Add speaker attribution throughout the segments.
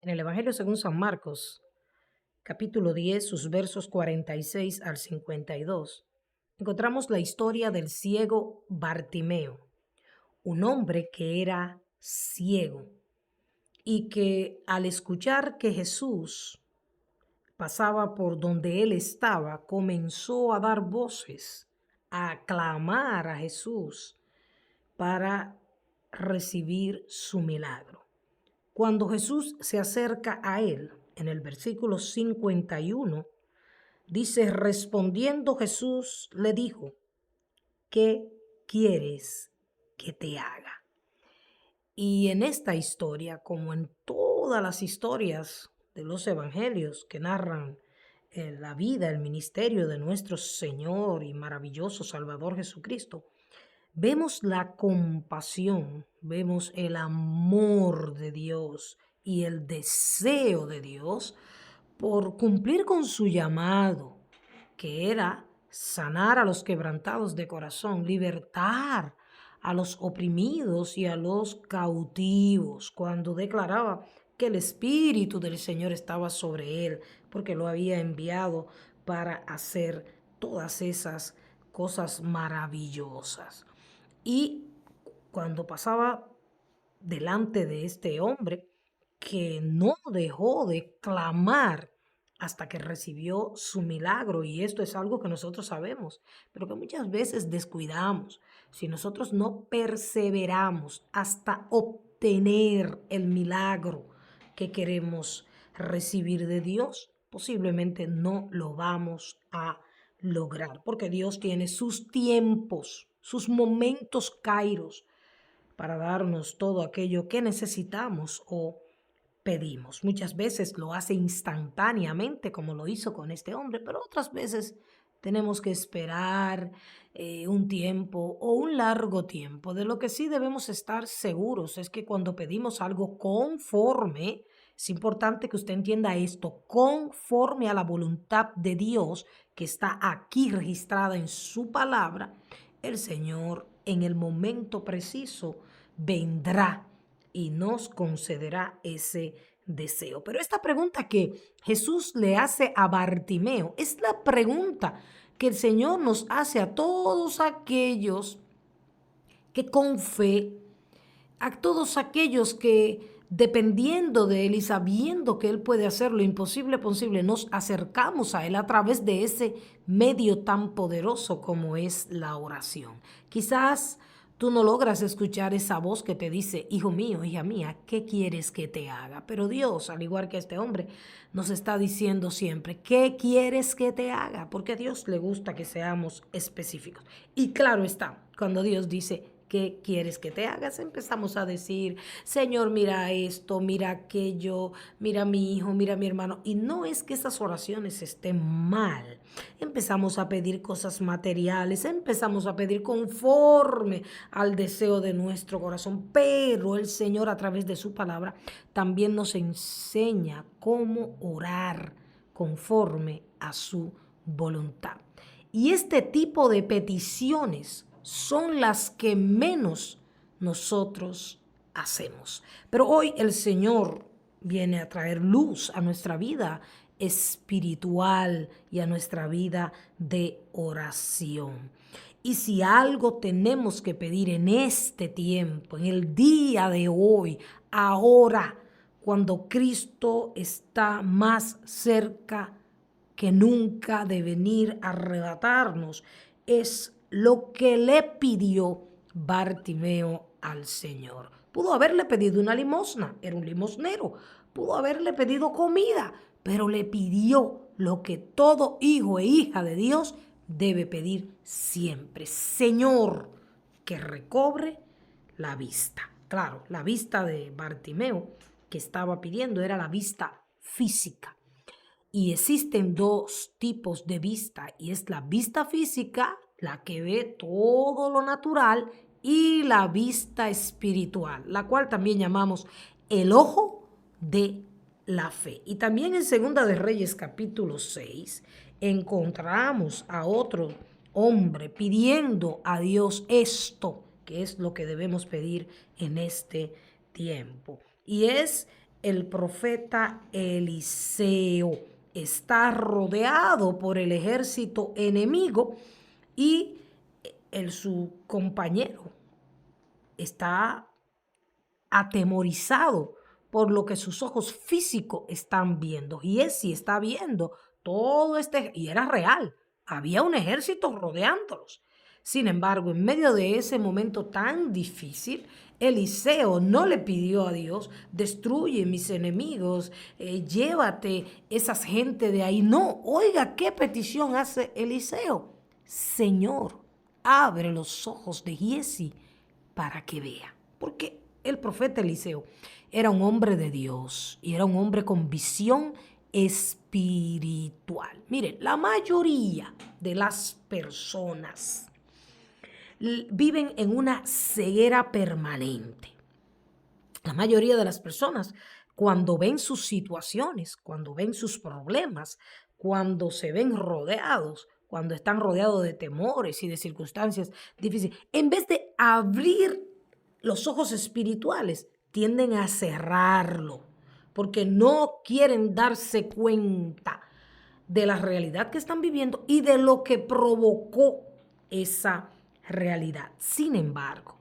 Speaker 1: En el Evangelio según San Marcos, capítulo 10, sus versos 46 al 52, encontramos la historia del ciego Bartimeo, un hombre que era ciego y que al escuchar que Jesús pasaba por donde él estaba, comenzó a dar voces, a aclamar a Jesús para recibir su milagro. Cuando Jesús se acerca a él, en el versículo 51, dice, respondiendo Jesús le dijo, ¿qué quieres que te haga? Y en esta historia, como en todas las historias de los evangelios que narran la vida, el ministerio de nuestro Señor y maravilloso Salvador Jesucristo, vemos la compasión, vemos el amor de Dios y el deseo de Dios por cumplir con su llamado, que era sanar a los quebrantados de corazón, libertar a los oprimidos y a los cautivos, cuando declaraba que el Espíritu del Señor estaba sobre él, porque lo había enviado para hacer todas esas cosas maravillosas. Y cuando pasaba delante de este hombre, que no dejó de clamar hasta que recibió su milagro, y esto es algo que nosotros sabemos, pero que muchas veces descuidamos. Si nosotros no perseveramos hasta obtener el milagro que queremos recibir de Dios, posiblemente no lo vamos a lograr, porque Dios tiene sus tiempos, sus momentos kairos para darnos todo aquello que necesitamos o pedimos. Muchas veces lo hace instantáneamente, como lo hizo con este hombre, pero otras veces tenemos que esperar un tiempo o un largo tiempo. De lo que sí debemos estar seguros es que cuando pedimos algo conforme, es importante que usted entienda esto, conforme a la voluntad de Dios que está aquí registrada en su palabra, el Señor en el momento preciso vendrá y nos concederá ese deseo. Pero esta pregunta que Jesús le hace a Bartimeo es la pregunta que el Señor nos hace a todos aquellos que con fe, a todos aquellos que dependiendo de Él y sabiendo que Él puede hacer lo imposible posible, nos acercamos a Él a través de ese medio tan poderoso como es la oración. Quizás tú no logras escuchar esa voz que te dice, hijo mío, hija mía, ¿qué quieres que te haga? Pero Dios, al igual que este hombre, nos está diciendo siempre, ¿qué quieres que te haga? Porque a Dios le gusta que seamos específicos. Y claro está, cuando Dios dice, ¿qué quieres que te hagas? Empezamos a decir, Señor, mira esto, mira aquello, mira a mi hijo, mira a mi hermano. Y no es que esas oraciones estén mal. Empezamos a pedir cosas materiales, empezamos a pedir conforme al deseo de nuestro corazón. Pero el Señor a través de su palabra también nos enseña cómo orar conforme a su voluntad. Y este tipo de peticiones son las que menos nosotros hacemos. Pero hoy el Señor viene a traer luz a nuestra vida espiritual y a nuestra vida de oración. Y si algo tenemos que pedir en este tiempo, en el día de hoy, ahora, cuando Cristo está más cerca que nunca de venir a arrebatarnos, es lo que le pidió Bartimeo al Señor. Pudo haberle pedido una limosna, era un limosnero. Pudo haberle pedido comida, pero le pidió lo que todo hijo e hija de Dios debe pedir siempre. Señor, que recobre la vista. Claro, la vista de Bartimeo que estaba pidiendo era la vista física. Y existen dos tipos de vista, y es la vista física, la que ve todo lo natural, y la vista espiritual, la cual también llamamos el ojo de la fe. Y también en Segunda de Reyes capítulo 6 encontramos a otro hombre pidiendo a Dios esto, que es lo que debemos pedir en este tiempo. Y es el profeta Eliseo está rodeado por el ejército enemigo y su compañero está atemorizado por lo que sus ojos físicos están viendo. Giesi está viendo todo y era real, había un ejército rodeándolos. Sin embargo, en medio de ese momento tan difícil, Eliseo no le pidió a Dios, destruye mis enemigos, llévate esas gente de ahí. No, oiga, ¿qué petición hace Eliseo? Señor, abre los ojos de Giesi para que vea. Porque el profeta Eliseo era un hombre de Dios y era un hombre con visión espiritual. Miren, la mayoría de las personas viven en una ceguera permanente. La mayoría de las personas, cuando ven sus situaciones, cuando ven sus problemas, cuando se ven rodeados, cuando están rodeados de temores y de circunstancias difíciles, en vez de abrir los ojos espirituales, tienden a cerrarlo, porque no quieren darse cuenta de la realidad que están viviendo y de lo que provocó esa realidad. Sin embargo,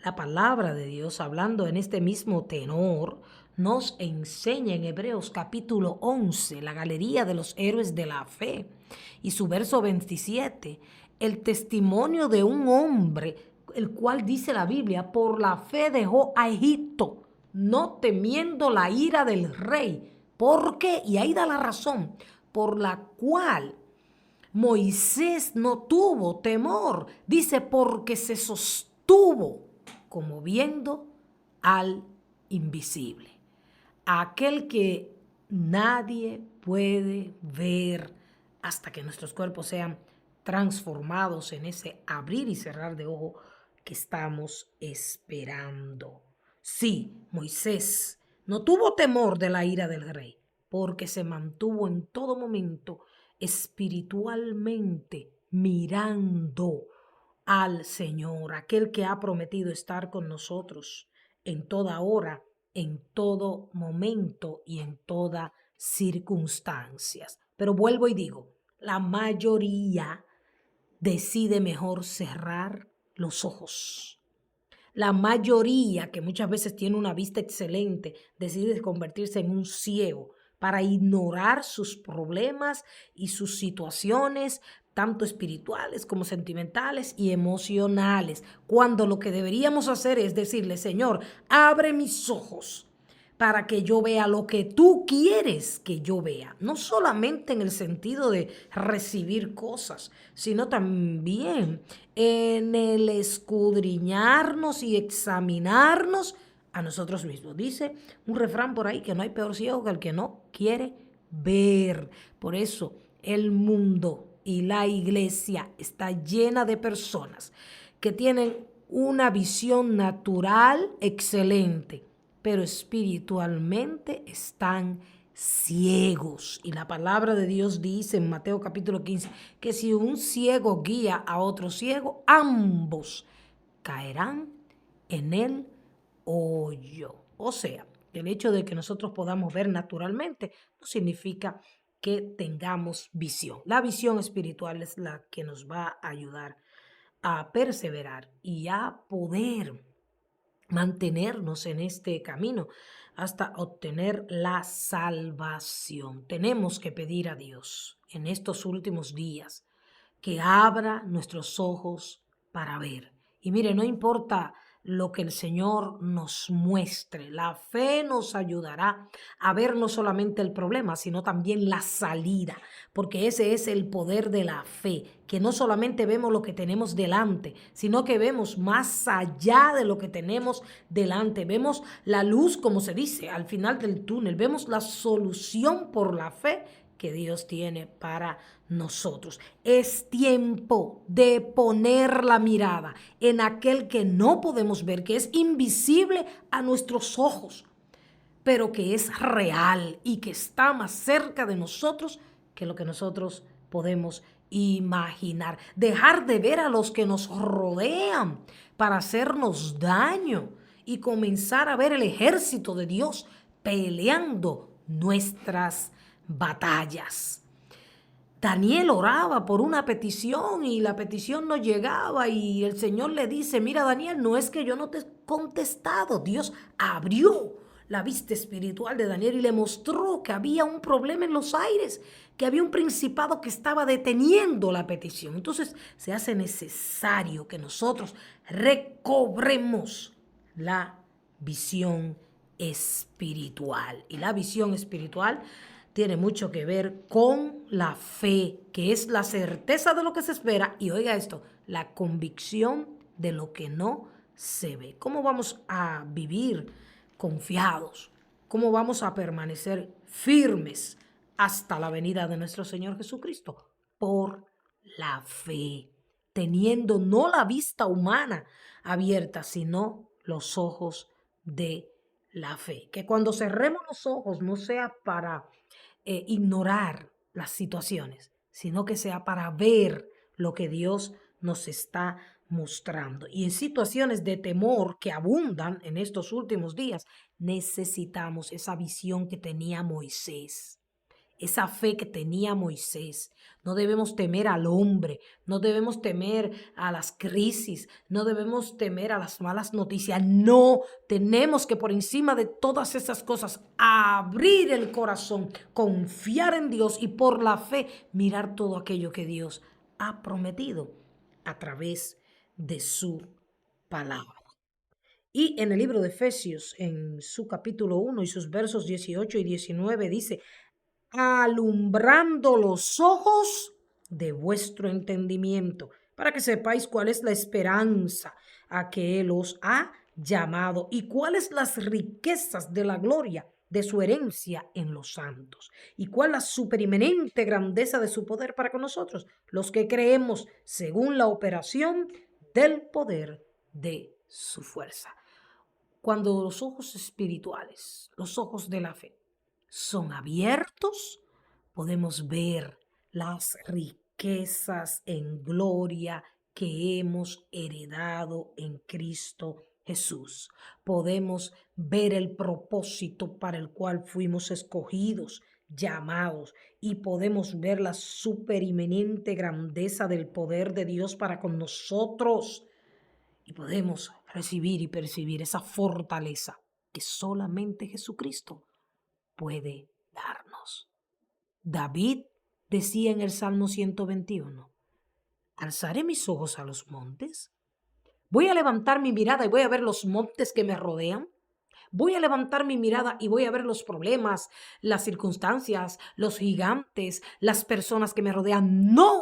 Speaker 1: la palabra de Dios, hablando en este mismo tenor, nos enseña en Hebreos capítulo 11, la galería de los héroes de la fe, y su verso 27, el testimonio de un hombre, el cual dice la Biblia, por la fe dejó a Egipto, no temiendo la ira del rey. ¿Por qué? Y ahí da la razón, por la cual Moisés no tuvo temor. Dice, porque se sostuvo como viendo al invisible, aquel que nadie puede ver hasta que nuestros cuerpos sean transformados en ese abrir y cerrar de ojo que estamos esperando. Sí, Moisés no tuvo temor de la ira del rey, porque se mantuvo en todo momento espiritualmente mirando al Señor, aquel que ha prometido estar con nosotros en toda hora, en todo momento y en todas circunstancias. Pero vuelvo y digo, la mayoría decide mejor cerrar los ojos. La mayoría, que muchas veces tiene una vista excelente, decide convertirse en un ciego para ignorar sus problemas y sus situaciones, tanto espirituales como sentimentales y emocionales, cuando lo que deberíamos hacer es decirle, Señor, abre mis ojos para que yo vea lo que tú quieres que yo vea. No solamente en el sentido de recibir cosas, sino también en el escudriñarnos y examinarnos a nosotros mismos. Dice un refrán por ahí que no hay peor ciego que el que no quiere ver. Por eso el mundo y la iglesia está llena de personas que tienen una visión natural excelente, pero espiritualmente están ciegos. Y la palabra de Dios dice en Mateo capítulo 15 que si un ciego guía a otro ciego, ambos caerán en el hoyo. O sea, el hecho de que nosotros podamos ver naturalmente no significa que tengamos visión. La visión espiritual es la que nos va a ayudar a perseverar y a poder mantenernos en este camino hasta obtener la salvación. Tenemos que pedir a Dios en estos últimos días que abra nuestros ojos para ver. Y mire, no importa lo que el Señor nos muestre, la fe nos ayudará a ver no solamente el problema, sino también la salida, porque ese es el poder de la fe, que no solamente vemos lo que tenemos delante, sino que vemos más allá de lo que tenemos delante, vemos la luz, como se dice, al final del túnel, vemos la solución por la fe que Dios tiene para nosotros. Es tiempo de poner la mirada en aquel que no podemos ver, que es invisible a nuestros ojos, pero que es real y que está más cerca de nosotros que lo que nosotros podemos imaginar. Dejar de ver a los que nos rodean para hacernos daño y comenzar a ver el ejército de Dios peleando nuestras batallas. Daniel oraba por una petición y la petición no llegaba y el Señor le dice, mira Daniel, no es que yo no te he contestado. Dios abrió la vista espiritual de Daniel y le mostró que había un problema en los aires, que había un principado que estaba deteniendo la petición. Entonces se hace necesario que nosotros recobremos la visión espiritual. Y la visión espiritual tiene mucho que ver con la fe, que es la certeza de lo que se espera y, oiga esto, la convicción de lo que no se ve. ¿Cómo vamos a vivir confiados? ¿Cómo vamos a permanecer firmes hasta la venida de nuestro Señor Jesucristo? Por la fe, teniendo no la vista humana abierta, sino los ojos de la fe. Que cuando cerremos los ojos no sea para ignorar las situaciones, sino que sea para ver lo que Dios nos está mostrando. Y en situaciones de temor que abundan en estos últimos días, necesitamos esa visión que tenía Moisés. Esa fe que tenía Moisés. No debemos temer al hombre, no debemos temer a las crisis, no debemos temer a las malas noticias. No, tenemos que por encima de todas esas cosas abrir el corazón, confiar en Dios y por la fe mirar todo aquello que Dios ha prometido a través de su palabra. Y en el libro de Efesios, en su capítulo 1 y sus versos 18 y 19 dice, alumbrando los ojos de vuestro entendimiento, para que sepáis cuál es la esperanza a que Él os ha llamado y cuáles las riquezas de la gloria de su herencia en los santos y cuál la supereminente grandeza de su poder para con nosotros, los que creemos según la operación del poder de su fuerza. Cuando los ojos espirituales, los ojos de la fe, son abiertos, podemos ver las riquezas en gloria que hemos heredado en Cristo Jesús. Podemos ver el propósito para el cual fuimos escogidos, llamados, y podemos ver la superiminente grandeza del poder de Dios para con nosotros. Y podemos recibir y percibir esa fortaleza que solamente Jesucristo puede darnos. David decía en el Salmo 121, alzaré mis ojos a los montes, voy a levantar mi mirada y voy a ver los montes que me rodean, voy a levantar mi mirada y voy a ver los problemas, las circunstancias, los gigantes, las personas que me rodean. No,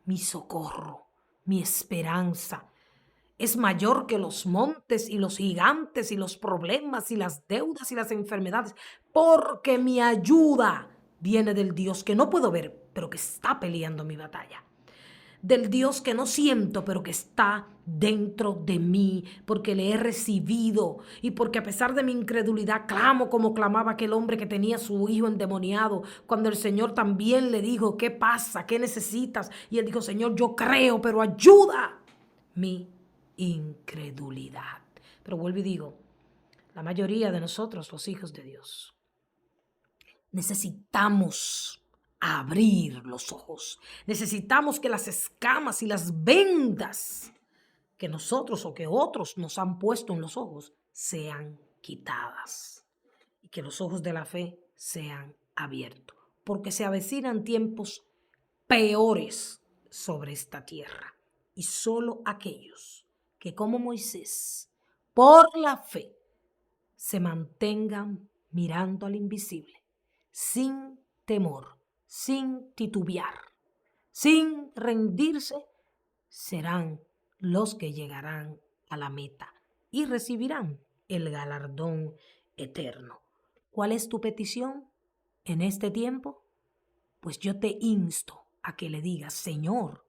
Speaker 1: mi socorro, mi esperanza es mayor que los montes y los gigantes y los problemas y las deudas y las enfermedades, porque mi ayuda viene del Dios que no puedo ver, pero que está peleando mi batalla. Del Dios que no siento, pero que está dentro de mí, porque le he recibido y porque a pesar de mi incredulidad clamo como clamaba aquel hombre que tenía a su hijo endemoniado, cuando el Señor también le dijo, ¿qué pasa? ¿Qué necesitas? Y él dijo, Señor, yo creo, pero ayuda mi incredulidad. Pero vuelvo y digo, la mayoría de nosotros, los hijos de Dios, necesitamos abrir los ojos. Necesitamos que las escamas y las vendas que nosotros o que otros nos han puesto en los ojos sean quitadas y que los ojos de la fe sean abiertos, porque se avecinan tiempos peores sobre esta tierra y solo aquellos que como Moisés, por la fe, se mantengan mirando al invisible, sin temor, sin titubear, sin rendirse, serán los que llegarán a la meta y recibirán el galardón eterno. ¿Cuál es tu petición en este tiempo? Pues yo te insto a que le digas, Señor,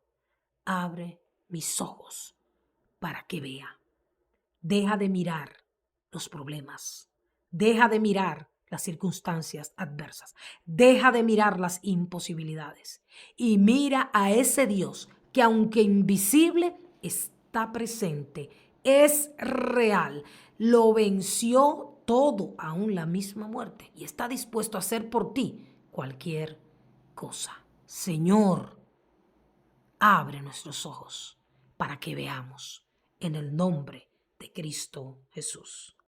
Speaker 1: abre mis ojos para que vea. Deja de mirar los problemas. Deja de mirar las circunstancias adversas. Deja de mirar las imposibilidades. Y mira a ese Dios que aunque invisible está presente, es real, lo venció todo, aún la misma muerte, y está dispuesto a hacer por ti cualquier cosa. Señor, abre nuestros ojos para que veamos en el nombre de Cristo Jesús.